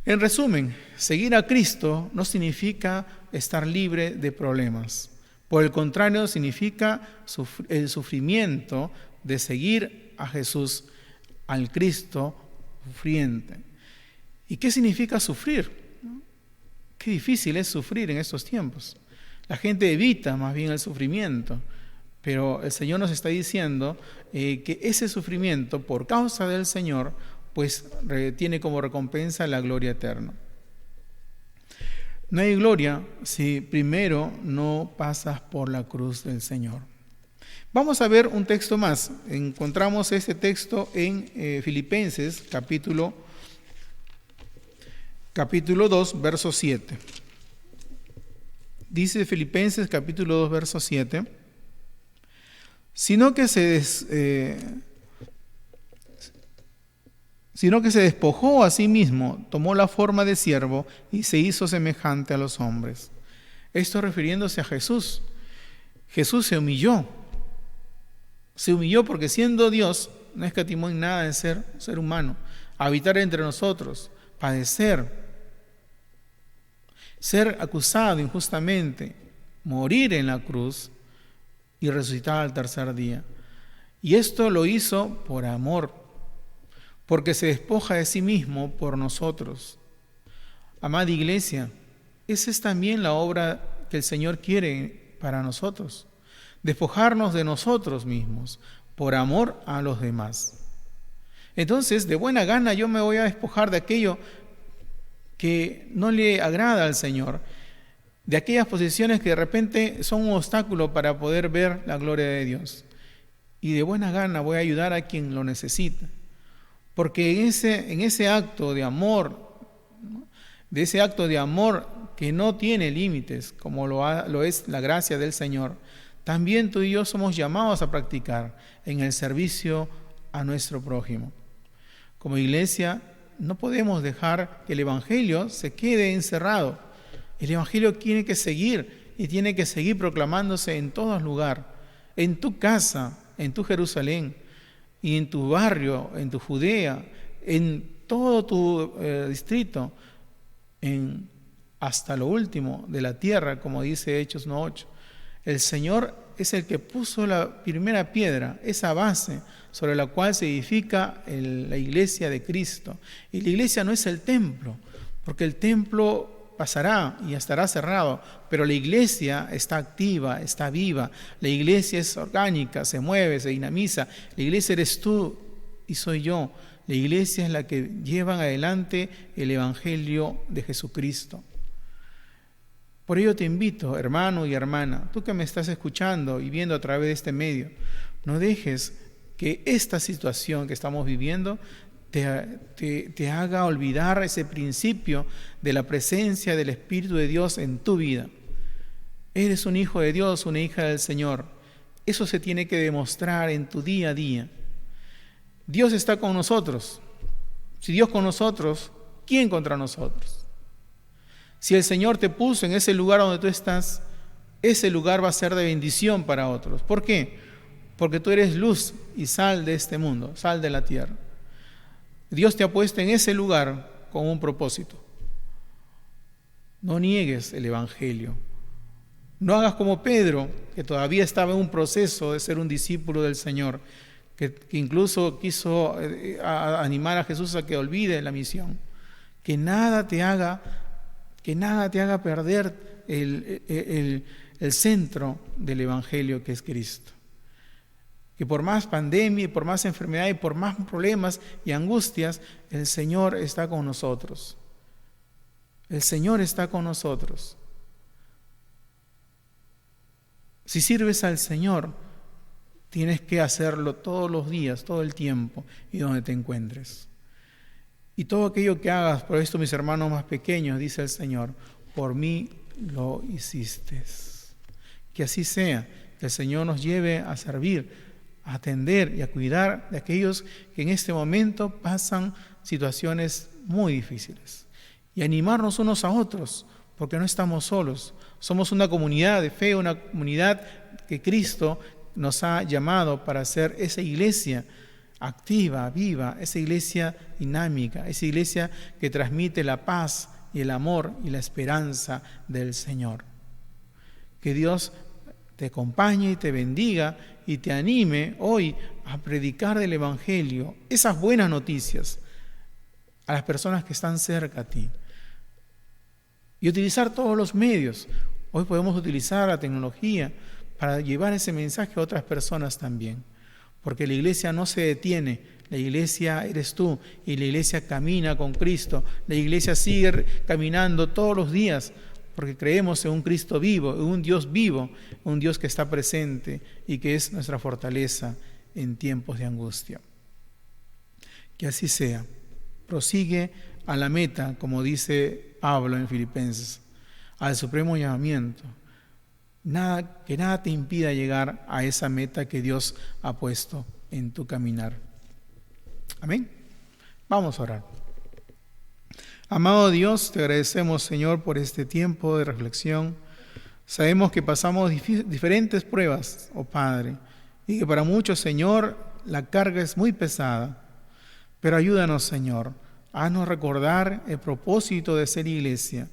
En resumen, seguir a Cristo no significa estar libre de problemas. Por el contrario, significa el sufrimiento de seguir a Jesús, al Cristo sufriente. ¿Y qué significa sufrir? Qué difícil es sufrir en estos tiempos. La gente evita más bien el sufrimiento, pero el Señor nos está diciendo que ese sufrimiento por causa del Señor pues tiene como recompensa la gloria eterna. No hay gloria si primero no pasas por la cruz del Señor. Vamos a ver un texto más. Encontramos este texto en Filipenses capítulo 2, verso 7. Dice Filipenses capítulo 2, verso 7, sino que se despojó a sí mismo, tomó la forma de siervo y se hizo semejante a los hombres. Esto refiriéndose a Jesús. Jesús se humilló porque siendo Dios no escatimó en nada de ser humano, habitar entre nosotros, padecer, ser acusado injustamente, morir en la cruz y resucitar al tercer día. Y esto lo hizo por amor, porque se despoja de sí mismo por nosotros. Amada iglesia, esa es también la obra que el Señor quiere para nosotros. Despojarnos de nosotros mismos por amor a los demás. Entonces, de buena gana yo me voy a despojar de aquello que no le agrada al Señor, de aquellas posiciones que de repente son un obstáculo para poder ver la gloria de Dios. Y de buena gana voy a ayudar a quien lo necesita. Porque en ese acto de amor, ¿no?, de ese acto de amor que no tiene límites, como lo es la gracia del Señor, también tú y yo somos llamados a practicar en el servicio a nuestro prójimo. Como iglesia, no podemos dejar que el Evangelio se quede encerrado El Evangelio tiene que seguir y tiene que seguir proclamándose en todo lugar, en tu casa, en tu Jerusalén, y en tu barrio, en tu Judea, en todo tu distrito, hasta lo último de la tierra, como dice Hechos 1:8. El Señor es el que puso la primera piedra, esa base sobre la cual se edifica la iglesia de Cristo. Y la iglesia no es el templo, porque el templo pasará y estará cerrado, pero la iglesia está activa, está viva, la iglesia es orgánica, se mueve, se dinamiza. La iglesia eres tú y soy yo. La iglesia es la que lleva adelante el Evangelio de Jesucristo. Por ello te invito, hermano y hermana, tú que me estás escuchando y viendo a través de este medio, no dejes que esta situación que estamos viviendo te haga olvidar ese principio de la presencia del Espíritu de Dios en tu vida. Eres un hijo de Dios, una hija del Señor. Eso se tiene que demostrar en tu día a día. Dios está con nosotros. Si Dios con nosotros, ¿quién contra nosotros? Si el Señor te puso en ese lugar donde tú estás, ese lugar va a ser de bendición para otros. ¿Por qué? Porque tú eres luz y sal de este mundo, sal de la tierra. Dios te ha puesto en ese lugar con un propósito. No niegues el Evangelio. No hagas como Pedro, que todavía estaba en un proceso de ser un discípulo del Señor, que incluso quiso animar a Jesús a que olvide la misión. Que nada te haga perder el centro del Evangelio, que es Cristo. Que por más pandemia, por más enfermedad y por más problemas y angustias, el Señor está con nosotros. El Señor está con nosotros. Si sirves al Señor, tienes que hacerlo todos los días, todo el tiempo y donde te encuentres. Y todo aquello que hagas por esto, mis hermanos más pequeños, dice el Señor, por mí lo hiciste. Que así sea, que el Señor nos lleve a servir, a atender y a cuidar de aquellos que en este momento pasan situaciones muy difíciles. Y animarnos unos a otros, porque no estamos solos. Somos una comunidad de fe, una comunidad que Cristo nos ha llamado para ser esa iglesia activa, viva, esa iglesia dinámica, esa iglesia que transmite la paz y el amor y la esperanza del Señor. Que Dios te acompañe y te bendiga y te anime hoy a predicar del Evangelio, esas buenas noticias, a las personas que están cerca a ti. Y utilizar todos los medios. Hoy podemos utilizar la tecnología para llevar ese mensaje a otras personas también. Porque la iglesia no se detiene, la iglesia eres tú y la iglesia camina con Cristo. La iglesia sigue caminando todos los días porque creemos en un Cristo vivo, en un Dios que está presente y que es nuestra fortaleza en tiempos de angustia. Que así sea. Prosigue a la meta, como dice Pablo en Filipenses, al supremo llamamiento. Que nada te impida llegar a esa meta que Dios ha puesto en tu caminar. Amén. Vamos a orar. Amado Dios, te agradecemos, Señor, por este tiempo de reflexión. Sabemos que pasamos diferentes pruebas, oh Padre, y que para muchos, Señor, la carga es muy pesada. Pero ayúdanos, Señor, haznos recordar el propósito de ser iglesia,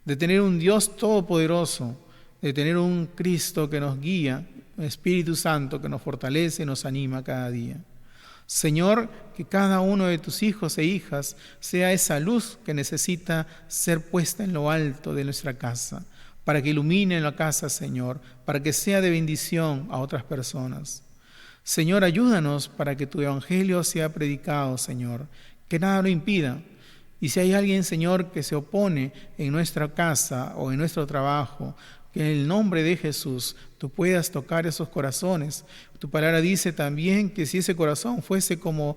de tener un Dios todopoderoso, de tener un Cristo que nos guía, un Espíritu Santo que nos fortalece y nos anima cada día. Señor, que cada uno de tus hijos e hijas sea esa luz que necesita ser puesta en lo alto de nuestra casa, para que ilumine la casa, Señor, para que sea de bendición a otras personas. Señor, ayúdanos para que tu evangelio sea predicado, Señor, que nada lo impida. Y si hay alguien, Señor, que se opone en nuestra casa o en nuestro trabajo, que en el nombre de Jesús tú puedas tocar esos corazones. Tu palabra dice también que si ese corazón fuese como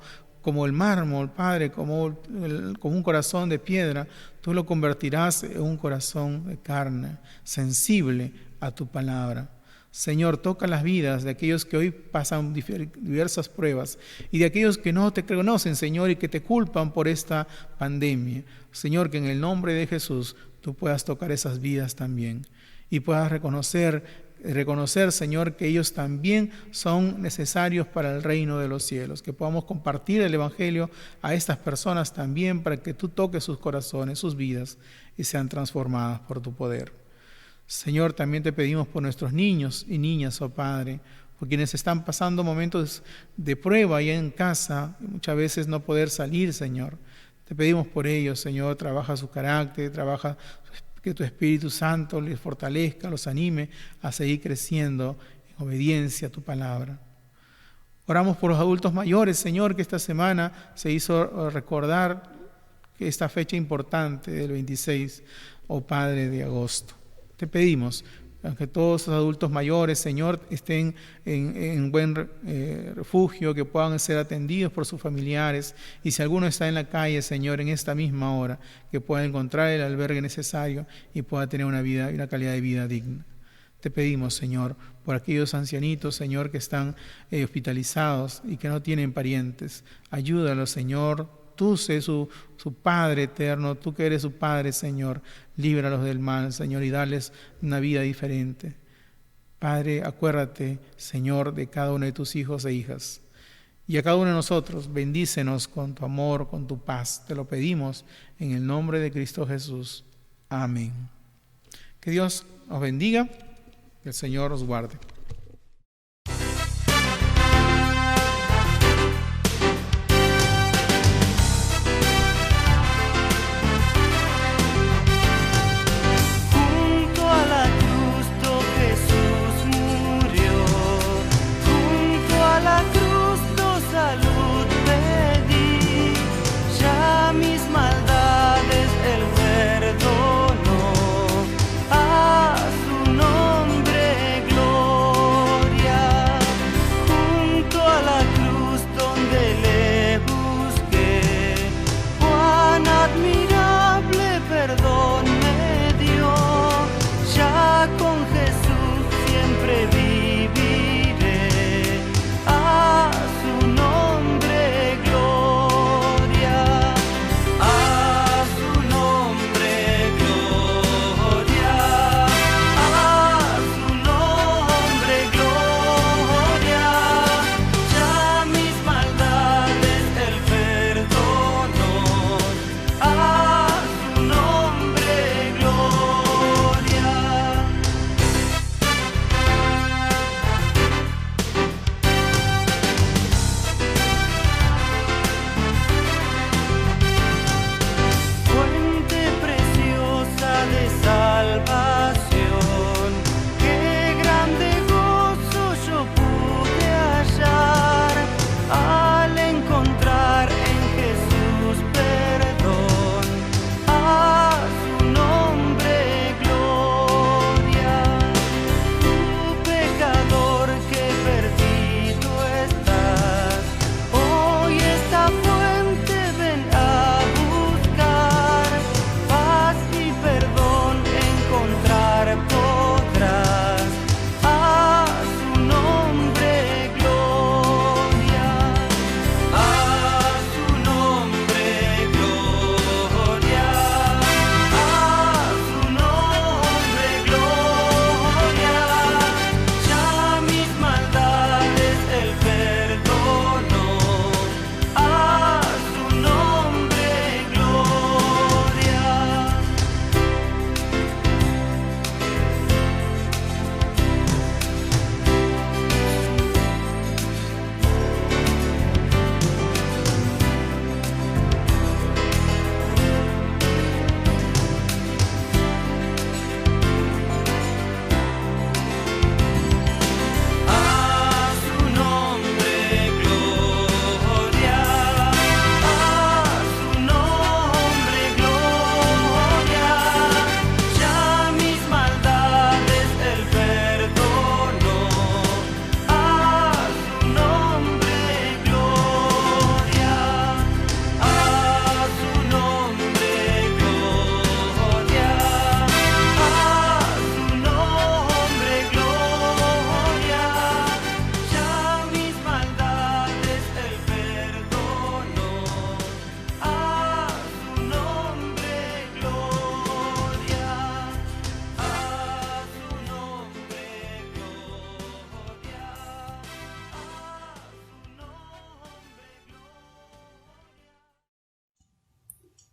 el mármol, Padre, como un corazón de piedra, tú lo convertirás en un corazón de carne, sensible a tu palabra. Señor, toca las vidas de aquellos que hoy pasan diversas pruebas y de aquellos que no te conocen, Señor, y que te culpan por esta pandemia. Señor, que en el nombre de Jesús tú puedas tocar esas vidas también y puedas reconocer, Señor, que ellos también son necesarios para el reino de los cielos, que podamos compartir el Evangelio a estas personas también para que tú toques sus corazones, sus vidas y sean transformadas por tu poder. Señor, también te pedimos por nuestros niños y niñas, oh Padre, por quienes están pasando momentos de prueba allá en casa, y muchas veces no poder salir, Señor. Te pedimos por ellos, Señor, trabaja su carácter, trabaja que tu Espíritu Santo les fortalezca, los anime a seguir creciendo en obediencia a tu palabra. Oramos por los adultos mayores, Señor, que esta semana se hizo recordar que esta fecha importante del 26, oh Padre, de agosto. Te pedimos que todos los adultos mayores, Señor, estén en buen refugio, que puedan ser atendidos por sus familiares. Y si alguno está en la calle, Señor, en esta misma hora, que pueda encontrar el albergue necesario y pueda tener una calidad de vida digna. Te pedimos, Señor, por aquellos ancianitos, Señor, que están hospitalizados y que no tienen parientes. Ayúdalos, Señor. Tú sé su Padre eterno, tú que eres su Padre, Señor, líbralos del mal, Señor, y dales una vida diferente. Padre, acuérdate, Señor, de cada uno de tus hijos e hijas. Y a cada uno de nosotros, bendícenos con tu amor, con tu paz. Te lo pedimos en el nombre de Cristo Jesús. Amén. Que Dios os bendiga, que el Señor os guarde. A su nombre, gloria.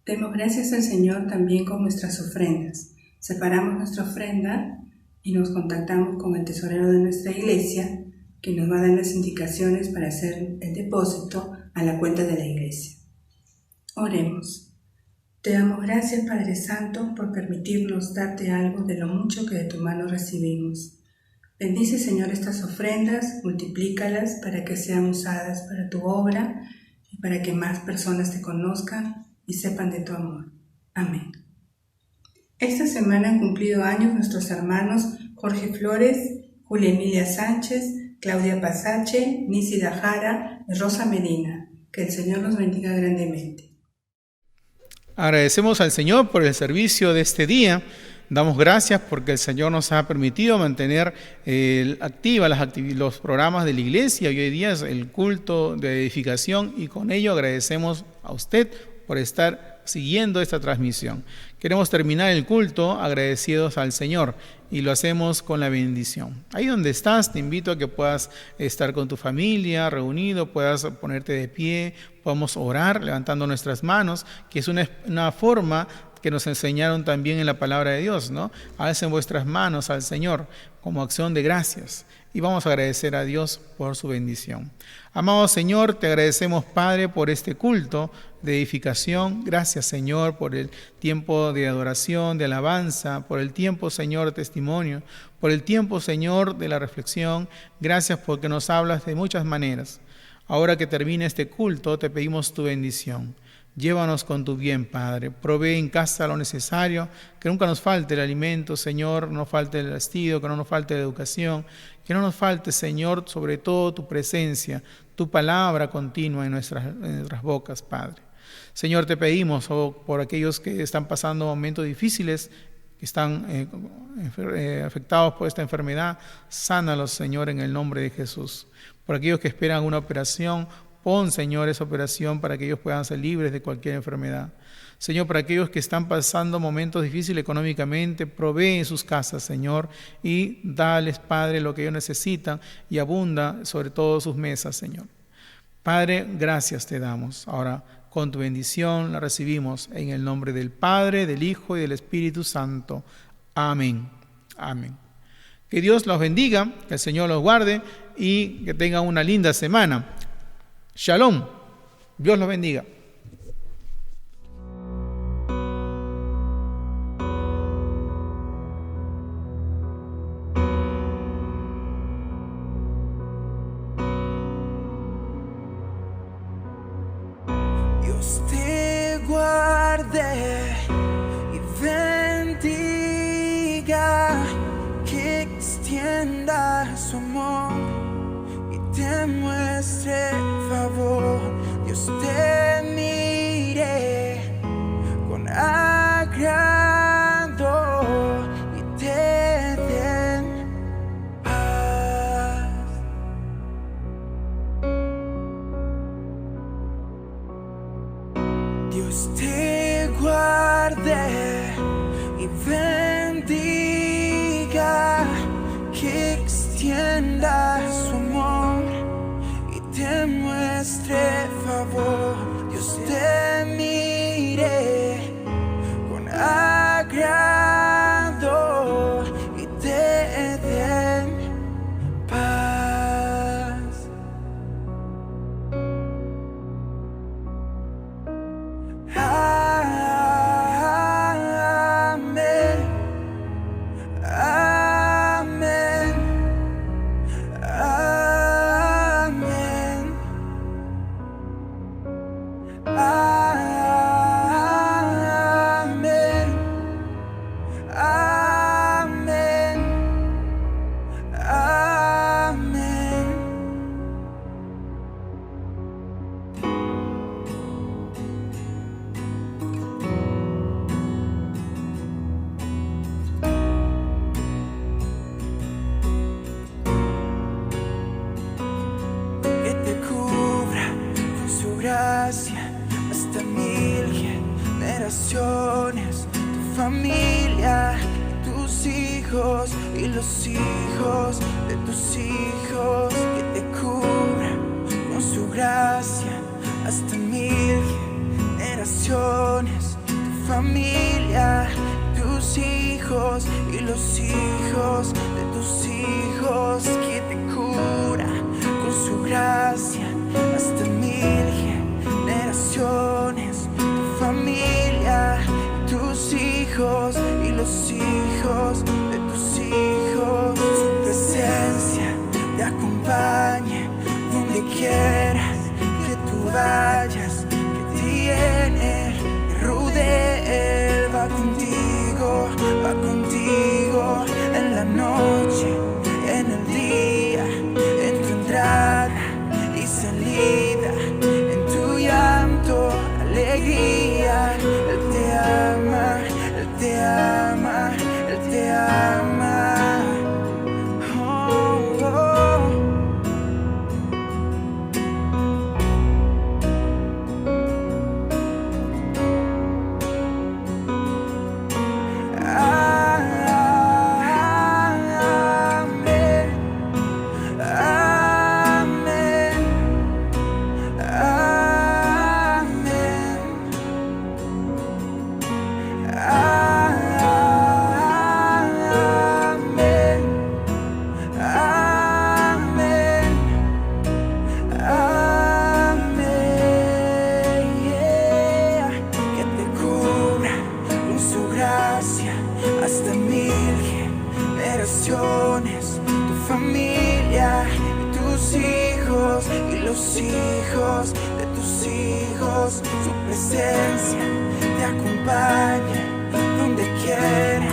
Demos gracias al Señor también con nuestras ofrendas. Separamos nuestra ofrenda y nos contactamos con el tesorero de nuestra iglesia, que nos va a dar las indicaciones para hacer el depósito a la cuenta de la iglesia. Oremos. Te damos gracias, Padre Santo, por permitirnos darte algo de lo mucho que de tu mano recibimos. Bendice, Señor, estas ofrendas, multiplícalas para que sean usadas para tu obra y para que más personas te conozcan y sepan de tu amor. Amén. Esta semana han cumplido años nuestros hermanos Jorge Flores, Julia Emilia Sánchez, Claudia Pasache, Nisi Dajara y Rosa Medina. Que el Señor los bendiga grandemente. Agradecemos al Señor por el servicio de este día. Damos gracias porque el Señor nos ha permitido mantener activas los programas de la iglesia. Hoy día es el culto de edificación y con ello agradecemos a usted por estar siguiendo esta transmisión. Queremos terminar el culto agradecidos al Señor y lo hacemos con la bendición. Ahí donde estás, te invito a que puedas estar con tu familia reunido, puedas ponerte de pie, podamos orar levantando nuestras manos, que es una forma que nos enseñaron también en la palabra de Dios, ¿no? Alcen vuestras manos al Señor como acción de gracias y vamos a agradecer a Dios por su bendición. Amado Señor, te agradecemos, Padre, por este culto de edificación. Gracias, Señor, por el tiempo de adoración, de alabanza, por el tiempo, Señor, de testimonio, por el tiempo, Señor, de la reflexión. Gracias porque nos hablas de muchas maneras. Ahora que termine este culto, te pedimos tu bendición. Llévanos con tu bien, Padre. Provee en casa lo necesario, que nunca nos falte el alimento, Señor, no nos falte el vestido, que no nos falte la educación, que no nos falte, Señor, sobre todo tu presencia, tu palabra continua en nuestras bocas, Padre. Señor, te pedimos por aquellos que están pasando momentos difíciles, que están afectados por esta enfermedad, sánalos, Señor, en el nombre de Jesús. Por aquellos que esperan una operación, pon, Señor, esa operación para que ellos puedan ser libres de cualquier enfermedad. Señor, para aquellos que están pasando momentos difíciles económicamente, provee en sus casas, Señor, y dales, Padre, lo que ellos necesitan y abunda sobre todo sus mesas, Señor. Padre, gracias te damos. Ahora, con tu bendición la recibimos en el nombre del Padre, del Hijo y del Espíritu Santo. Amén. Amén. Que Dios los bendiga, que el Señor los guarde y que tengan una linda semana. Shalom. Dios los bendiga. Dios te guarde y bendiga, que extienda su amor y te muestre favor. Dios te mire con agrado y te den paz. Dios te guarde y bendiga, que extienda su amor y te muestre favor. Dios te mire con agrado y te den paz. Amén. Amén. Amén. Amén. Amén. Amén. Que te cubra con su gracia hasta 1000 generaciones, tu familia, tus hijos y los hijos de tus hijos. Que te cubra con su gracia hasta 1000 generaciones, los hijos de tus hijos, que te cura con su gracia hasta 1000 generaciones. Tu familia, tus hijos y los hijos de tus hijos, su presencia te acompañe donde quieras que tú vayas, que te llene, te rodee. Va contigo en la noche, en el día, en tu entrada y salida, en tu llanto, alegría. Él te ama, Él te ama, Él te ama. Oh, oh. Hasta 1000 generaciones, tu familia y tus hijos y los hijos de tus hijos, su presencia te acompaña donde quieras